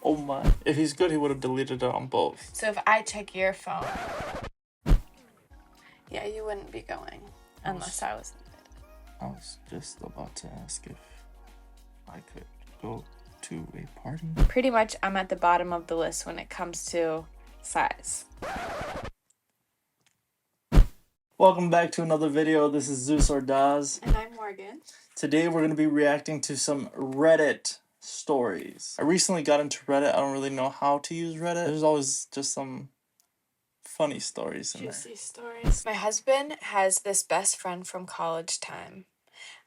Oh my. If he's good, he would have deleted it on both. So if I check your phone, yeah, you wouldn't be going unless I was invited. I was just about to ask if I could go to a party. Pretty much, I'm at the bottom of the list when it comes to size. Welcome back to another video. This is Zues Ordaz. And I'm Morgan. Today we're going to be reacting to some Reddit stories. I recently got into Reddit. I don't really know how to use Reddit. There's always just some funny stories in there. Juicy stories. My husband has this best friend from college time.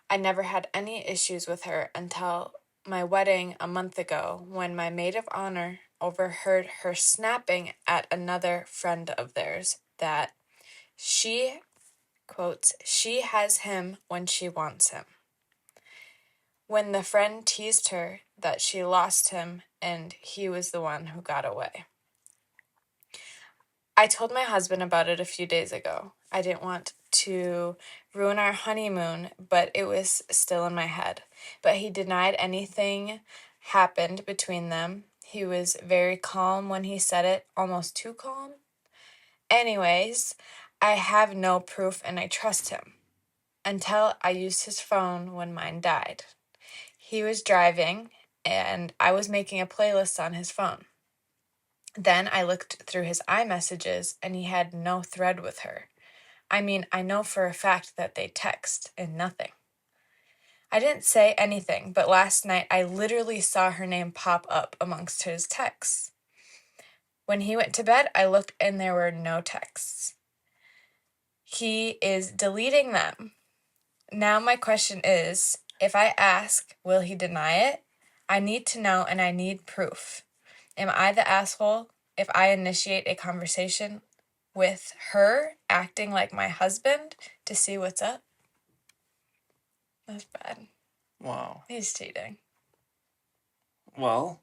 I never had any issues with her until my wedding a month ago when my maid of honor overheard her snapping at another friend of theirs that she, quotes, she has him when she wants him. When the friend teased her that she lost him and he was the one who got away. I told my husband about it a few days ago. I didn't want to ruin our honeymoon, but it was still in my head. But he denied anything happened between them. He was very calm when he said it, almost too calm. Anyways, I have no proof and I trust him. Until I used his phone when mine died. He was driving and I was making a playlist on his phone. Then I looked through his iMessages and he had no thread with her. I mean, I know for a fact that they text and nothing. I didn't say anything, but last night I literally saw her name pop up amongst his texts. When he went to bed, I looked and there were no texts. He is deleting them. Now my question is, if I ask, will he deny it? I need to know and I need proof. Am I the asshole if I initiate a conversation with her acting like my husband to see what's up? That's bad. Wow. He's cheating. Well,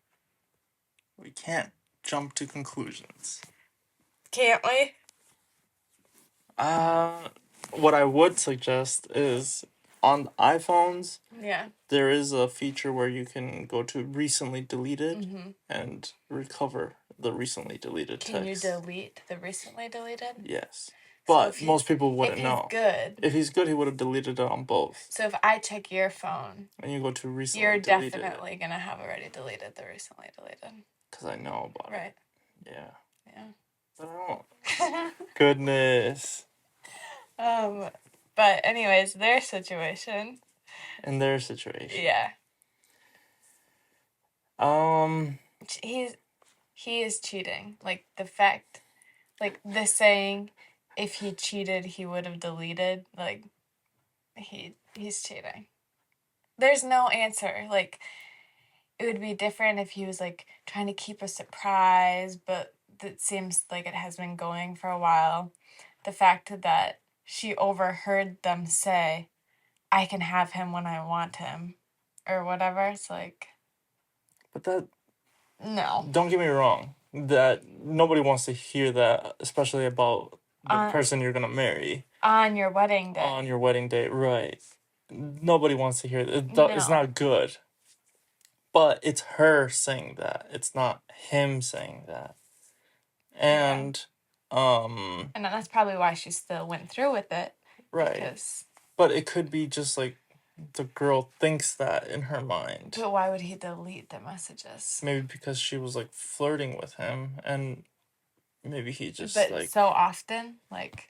we can't jump to conclusions. Can't we? What I would suggest is on iPhones, Yeah. there is a feature where you can go to recently deleted and recover the recently deleted text. Can you delete the recently deleted? Yes. But So most people wouldn't if know. he's good. If he's good, he would have deleted it on both. So if I check your phone, and you go to recently you're deleted. definitely going to have already deleted the recently deleted. Because I know about Right. it. Yeah. Yeah. But I don't. Goodness. But anyways, their situation. In their situation. Yeah. He is cheating. Like the fact, like the saying, if he cheated, he would have deleted. Like he's cheating. There's no answer. Like it would be different if he was like trying to keep a surprise, but it seems like it has been going for a while. The fact that she overheard them say, I can have him when I want him, or whatever. It's like... But that... No. Don't get me wrong. That nobody wants to hear that, especially about the person you're going to marry. On your wedding day. On your wedding day, right. Nobody wants to hear that. No. It's not good. But it's her saying that. It's not him saying that. And... And that's probably why she still went through with it. Right. Because... But it could be just like the girl thinks that in her mind. But why would he delete the messages? Maybe because she was like flirting with him and maybe he just but so often, like,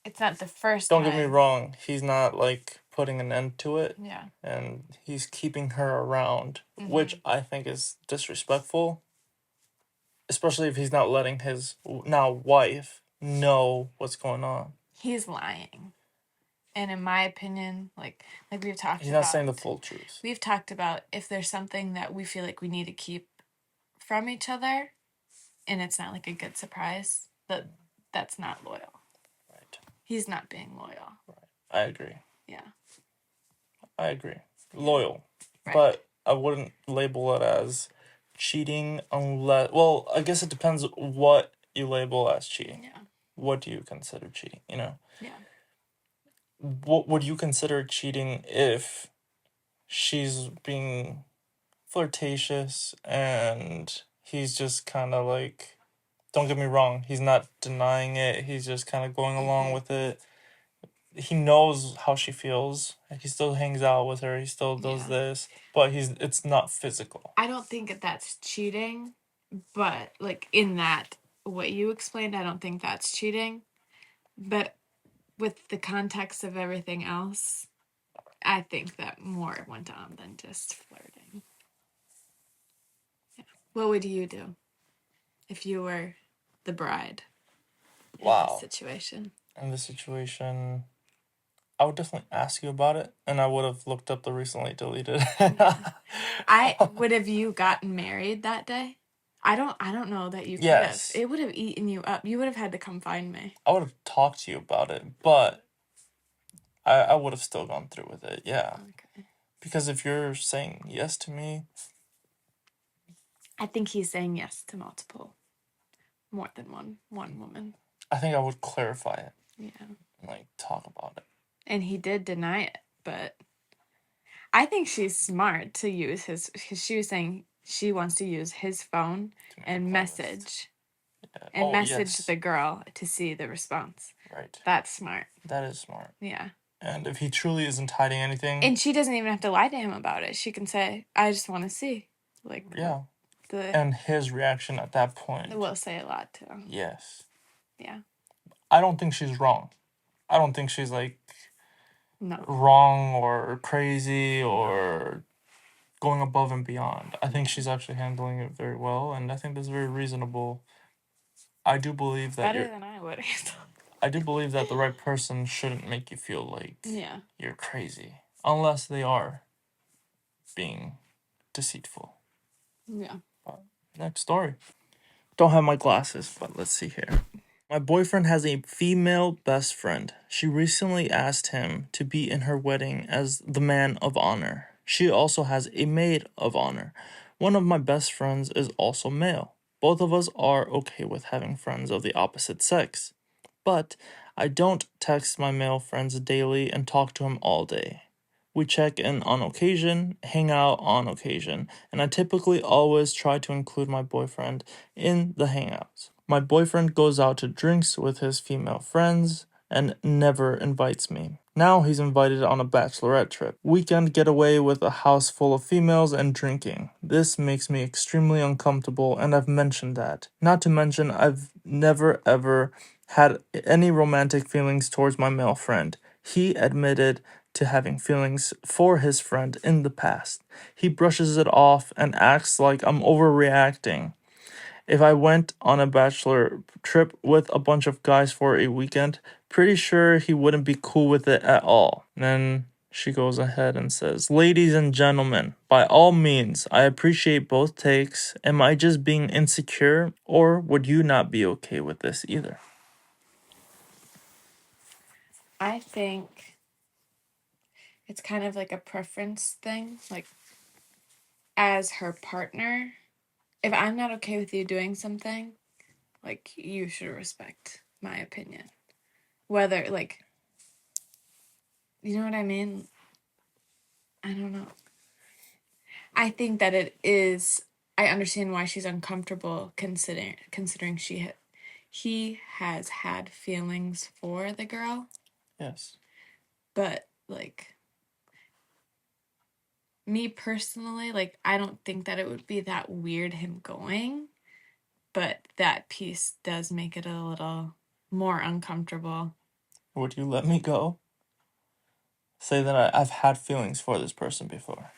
it's not the first time. Don't get me wrong. He's not like putting an end to it. Yeah. And he's keeping her around, which I think is disrespectful. Especially if he's not letting his now wife know what's going on. He's lying. And in my opinion, like we've talked about... He's not saying the full truth. We've talked about if there's something that we feel like we need to keep from each other, and it's not like a good surprise, that's not loyal. Right. He's not being loyal. Right. I agree. Yeah. I agree. Loyal. Right. But I wouldn't label it as cheating unless... Well, I guess it depends what you label as cheating. Yeah. What do you consider cheating, you know? Yeah. What would you consider cheating if she's being flirtatious, and he's just kind of like, don't get me wrong, he's not denying it. He's just kind of going along with it. He knows how she feels. He still hangs out with her. He still does this, but it's not physical. I don't think that's cheating, but like in that what you explained, I don't think that's cheating. But with the context of everything else, I think that more went on than just flirting. Yeah. What would you do if you were the bride in this situation? In this situation, I would definitely ask you about it, and I would have looked up the recently deleted. I would have you gotten married that day? I don't know that you could have. It would have eaten you up. You would have had to come find me. I would have talked to you about it, but I would have still gone through with it, yeah. Okay. Because if you're saying yes to me... I think he's saying yes to more than one woman. I think I would clarify it. Yeah. And, like, talk about it. And he did deny it, but I think she's smart to use his, because she was saying she wants to use his phone and message. Yeah. And message the girl to see the response. Right. That's smart. That is smart. Yeah. And if he truly isn't hiding anything... And she doesn't even have to lie to him about it. She can say, I just want to see. Like, yeah. And his reaction at that point... will say a lot to him. Yes. Yeah. I don't think she's wrong. I don't think she's, like... No. wrong or crazy or going above and beyond. I think she's actually handling it very well, and I think that's very reasonable. I do believe that better than I would handle. I do believe that the right person shouldn't make you feel like you're crazy, unless they are being deceitful. Yeah. Next story. Don't have my glasses, but let's see here. My boyfriend has a female best friend. She recently asked him to be in her wedding as the man of honor. She also has a maid of honor. One of my best friends is also male. Both of us are okay with having friends of the opposite sex. But I don't text my male friends daily and talk to him all day. We check in on occasion, hang out on occasion, and I typically always try to include my boyfriend in the hangouts. My boyfriend goes out to drinks with his female friends and never invites me. Now he's invited on a bachelorette trip. Weekend getaway with a house full of females and drinking. This makes me extremely uncomfortable, and I've mentioned that. Not to mention, I've never ever had any romantic feelings towards my male friend. He admitted to having feelings for his friend in the past. He brushes it off and acts like I'm overreacting. If I went on a bachelor trip with a bunch of guys for a weekend, pretty sure he wouldn't be cool with it at all. Then she goes ahead and says, ladies and gentlemen, by all means, I appreciate both takes. Am I just being insecure, or would you not be okay with this either? I think it's kind of like a preference thing. Like, as her partner, if I'm not okay with you doing something, like, you should respect my opinion. Whether, like, you know what I mean? I don't know. I think that it is, I understand why she's uncomfortable considering he has had feelings for the girl. Yes. But, like, me personally, like, I don't think that it would be that weird him going, but that piece does make it a little more uncomfortable. Would you let me go? Say that I've had feelings for this person before.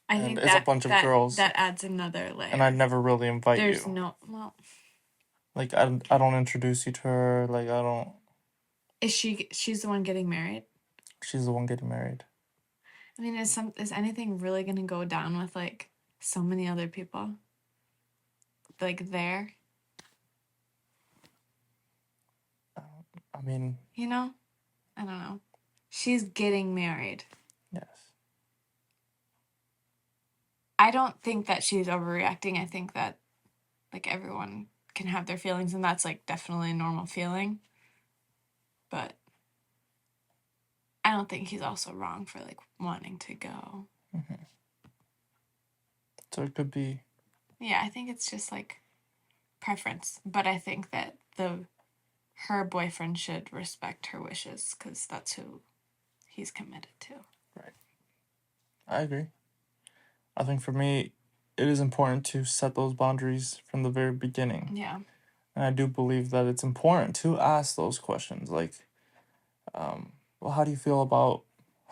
I think it's a bunch of girls. That adds another layer. And I'd never really invite you. There's no, well. Like, I don't introduce you to her. Like, I don't. She's the one getting married? She's the one getting married. I mean, is anything really going to go down with, like, so many other people? Like, there? I mean... You know? I don't know. She's getting married. Yes. I don't think that she's overreacting. I think that, like, everyone can have their feelings, and that's, like, definitely a normal feeling. But I don't think he's also wrong for, like, wanting to go. Mm-hmm. So it could be... Yeah, I think it's just, like, preference. But I think that her boyfriend should respect her wishes because that's who he's committed to. Right. I agree. I think for me, it is important to set those boundaries from the very beginning. Yeah. And I do believe that it's important to ask those questions. Like, well, how do you feel about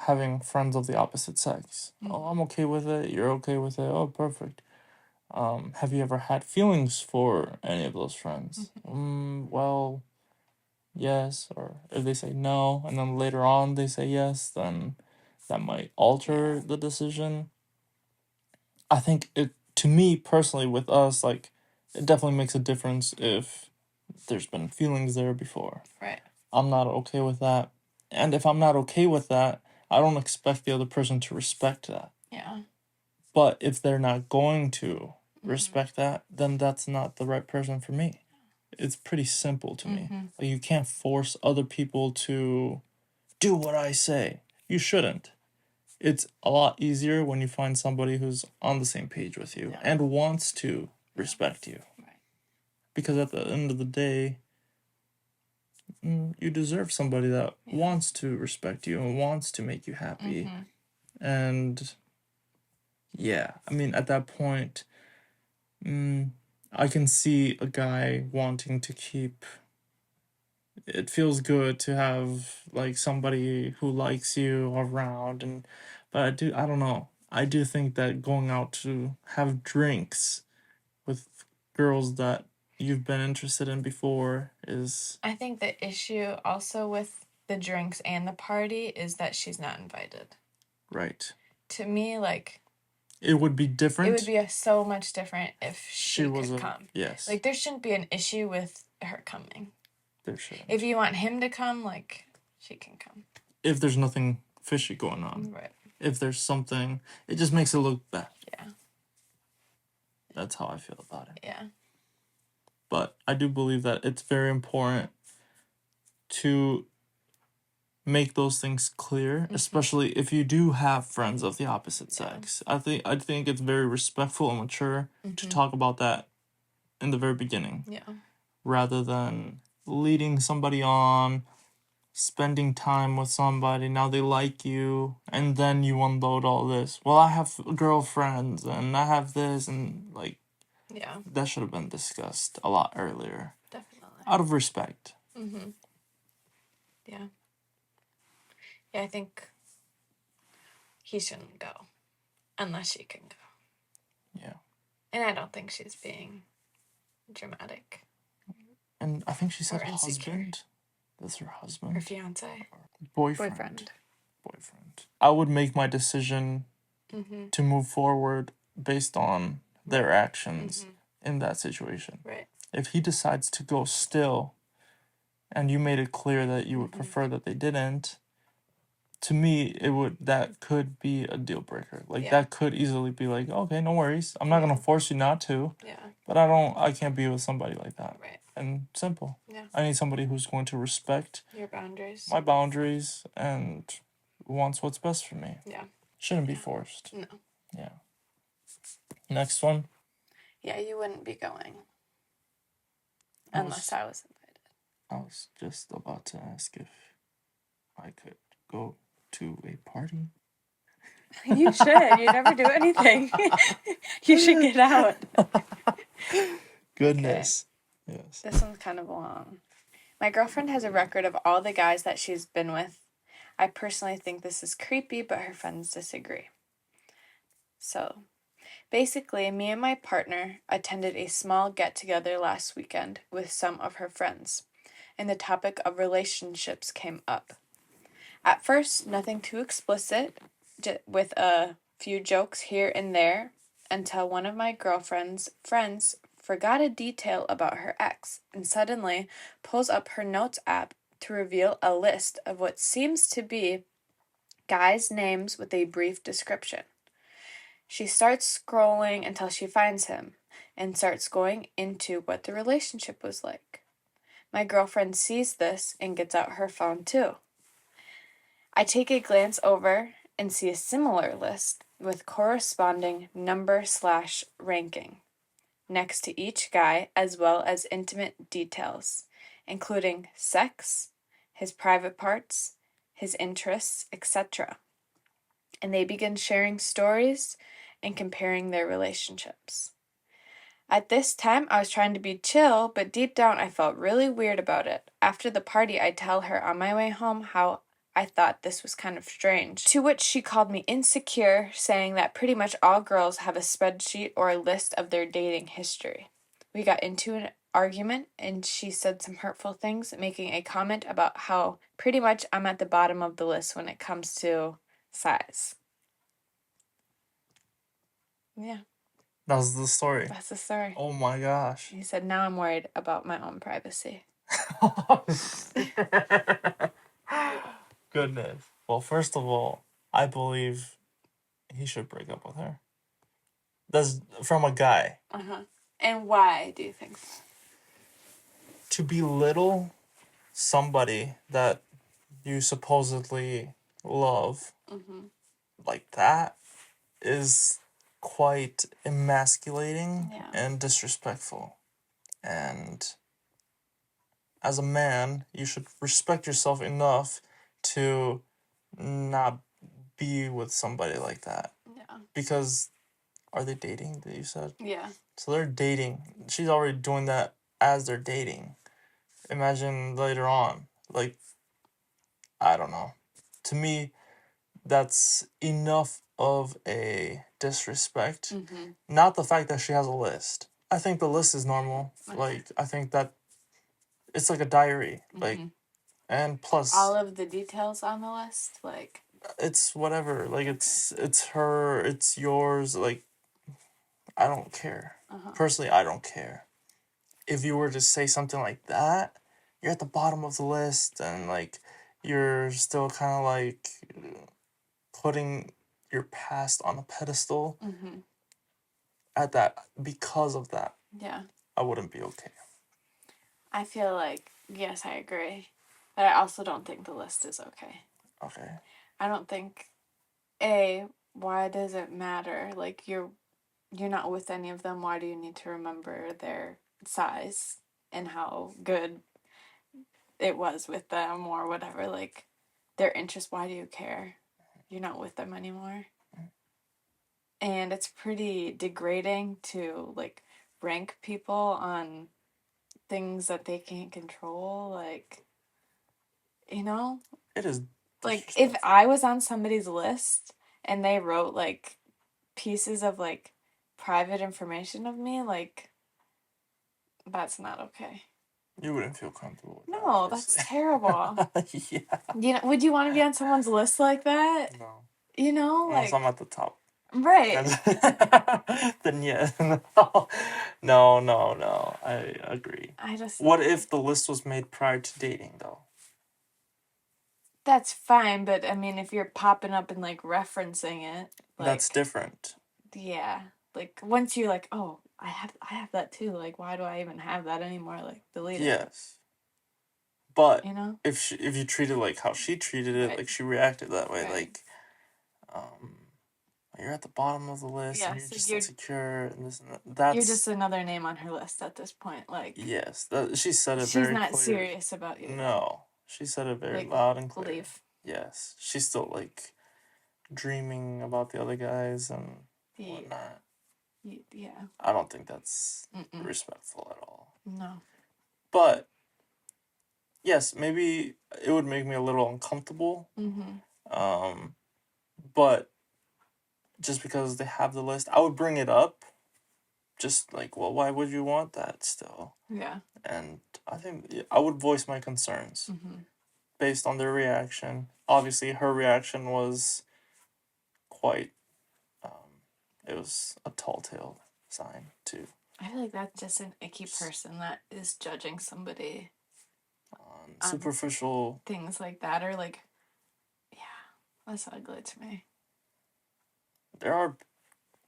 having friends of the opposite sex? Oh, I'm okay with it. You're okay with it. Oh, perfect. Have you ever had feelings for any of those friends? Well, yes. Or if they say no, and then later on they say yes, then that might alter the decision. I think to me personally, with us, like, it definitely makes a difference if there's been feelings there before. Right. I'm not okay with that. And if I'm not okay with that, I don't expect the other person to respect that. Yeah. But if they're not going to respect that, then that's not the right person for me. It's pretty simple to me. Like, you can't force other people to do what I say. You shouldn't. It's a lot easier when you find somebody who's on the same page with you and wants to respect you. Right. Because at the end of the day, you deserve somebody that wants to respect you and wants to make you happy. And yeah, I mean, at that point, I can see a guy wanting to keep... It feels good to have, like, somebody who likes you around, but I don't know. I do think that going out to have drinks with girls that you've been interested in before is... I think the issue also with the drinks and the party is that she's not invited. Right. To me, like... It would be different. It would be so much different if she could come. Yes. Like, there shouldn't be an issue with her coming. There shouldn't. If you want him to come, like, she can come. If there's nothing fishy going on. Right. If there's something, it just makes it look bad. Yeah. That's how I feel about it. Yeah. But I do believe that it's very important to make those things clear, especially if you do have friends of the opposite sex. I think it's very respectful and mature to talk about that in the very beginning. Yeah. Rather than leading somebody on, spending time with somebody, now they like you, and then you unload all this. Well, I have girlfriends, and I have this, and, like... Yeah. That should have been discussed a lot earlier. Definitely. Out of respect. Yeah. Yeah, I think he shouldn't go unless she can go. Yeah. And I don't think she's being dramatic. And I think she said Or insecure. husband. That's her husband. Her fiance. Boyfriend. I would make my decision to move forward based on their actions in that situation. Right. If he decides to go still, and you made it clear that you would prefer that they didn't, to me, that could be a deal breaker. Like, that could easily be like, okay, no worries. I'm not gonna force you not to. Yeah. But I can't be with somebody like that. Right. And simple. Yeah. I need somebody who's going to respect your boundaries. My boundaries and wants what's best for me. Yeah. Shouldn't be forced. No. Yeah. Next one. Yeah, you wouldn't be going. Unless I was invited. I was just about to ask if I could go to a party. You should. You never do anything. You should get out. Goodness. Okay. Yes. This one's kind of long. My girlfriend has a record of all the guys that she's been with. I personally think this is creepy, but her friends disagree. So, basically, me and my partner attended a small get-together last weekend with some of her friends, and the topic of relationships came up. At first, nothing too explicit, with a few jokes here and there, until one of my girlfriend's friends forgot a detail about her ex and suddenly pulls up her notes app to reveal a list of what seems to be guys' names with a brief description. She starts scrolling until she finds him and starts going into what the relationship was like. My girlfriend sees this and gets out her phone too. I take a glance over and see a similar list with corresponding number/ranking next to each guy, as well as intimate details, including sex, his private parts, his interests, etc. And they begin sharing stories and comparing their relationships. At this time, I was trying to be chill, but deep down I felt really weird about it. After the party, I tell her on my way home how I thought this was kind of strange, to which she called me insecure, saying that pretty much all girls have a spreadsheet or a list of their dating history. We got into an argument, and she said some hurtful things, making a comment about how pretty much I'm at the bottom of the list when it comes to size. Yeah. That's the story. That's the story. Oh my gosh. He said, now I'm worried about my own privacy. Goodness. Well, first of all, I believe he should break up with her. That's from a guy. Uh-huh. And why do you think so? To belittle somebody that you supposedly love like that is quite emasculating and disrespectful. And as a man, you should respect yourself enough to not be with somebody like that. Yeah. Because are they dating, that you said? Yeah. So they're dating. She's already doing that as they're dating. Imagine later on. Like, I don't know. To me, that's enough of a disrespect. Not the fact that she has a list. I think the list is normal. Okay. Like, I think that it's like a diary. Like, and plus all of the details on the list, like, it's whatever. Like, it's her, it's yours. Like, I don't care. Personally, I don't care. If you were to say something like that, you're at the bottom of the list, and like you're still kind of like putting your past on a pedestal. At that, because of that, I wouldn't be okay. I feel like, yes, I agree, but I also don't think the list is okay. Okay. I don't think, why does it matter? Like, you're not with any of them. Why do you need to remember their size and how good it was with them or whatever? Like, their interest, why do you care? You're not with them anymore. And it's pretty degrading to, like, rank people on things that they can't control. Like, you know? It is. Like, if I was on somebody's list and they wrote, like, pieces of, like, private information of me, like, that's not okay. You wouldn't feel comfortable with that. No, that's terrible. Yeah. You know, would you want to be on someone's list like that? No. You know, unless like, I'm at the top. Right. Then yeah. No. I agree. What if the list was made prior to dating, though? That's fine, but I mean, if you're popping up and like referencing it, like, that's different. Yeah, like once you're like, oh, I have that too. Like, why do I even have that anymore? Like, delete it. Yes. But you know, if you treat it like how she treated it, like she reacted that way, like, you're at the bottom of the list, and you're just insecure, and this and that. That's, you're just another name on her list at this point. Like, yes, she said it she's very not clear. serious about you. No, she said it very loud and clear. Leave. Yes, she's still like dreaming about the other guys and whatnot. Yeah. I don't think that's respectful at all. No. But yes, maybe it would make me a little uncomfortable. But just because they have the list, I would bring it up. Just like, well, why would you want that still? Yeah. And I think I would voice my concerns based on their reaction. Obviously, her reaction was quite, it was a tall tale sign, too. I feel like that's just an icky person that is judging somebody on superficial things like that, or like, yeah, that's ugly to me. There are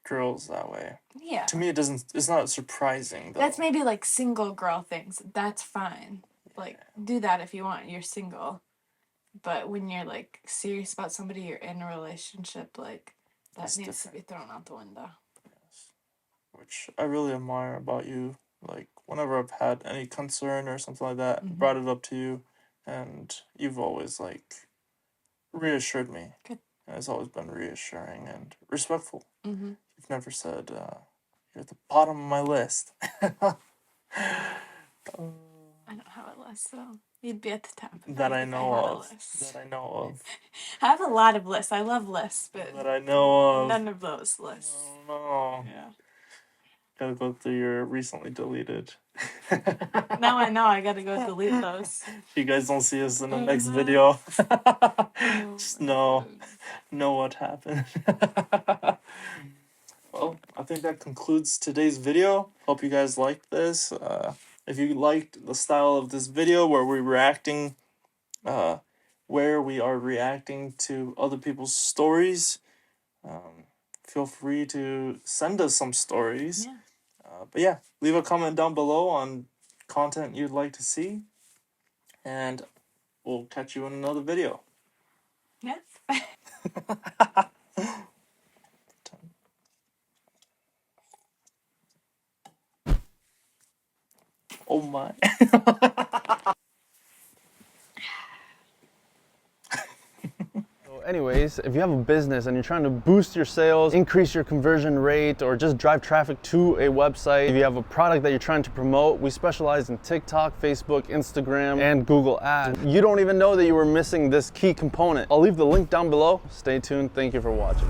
girls that way. Yeah. To me, it's not surprising, though. That's maybe like single girl things. That's fine. Like, do that if you want. You're single. But when you're like serious about somebody, you're in a relationship, like that It's needs different. to be thrown out the window. Yes. Which I really admire about you. Like, whenever I've had any concern or something like that, Mhm. brought it up to you, and you've always, like, reassured me. Good. And it's always been reassuring and respectful. Mm-hmm. You've never said, you're at the bottom of my list. I don't have a list, so you'd be at the top. That I if know had a of. list. That I know of. I have a lot of lists. I love lists, but That I know of. none of those lists. I don't know. Yeah. Gotta go through your recently deleted. Now I know I gotta go delete those. If you guys don't see us in the next video, just know what happened. Well, I think that concludes today's video. Hope you guys liked this. If you liked the style of this video where we are reacting to other people's stories, feel free to send us some stories. Yeah. But yeah, leave a comment down below on content you'd like to see, and we'll catch you in another video. Yeah. Oh my. Anyways, if you have a business and you're trying to boost your sales, increase your conversion rate, or just drive traffic to a website, if you have a product that you're trying to promote, we specialize in TikTok, Facebook, Instagram, and Google Ads. You don't even know that you were missing this key component. I'll leave the link down below. Stay tuned. Thank you for watching.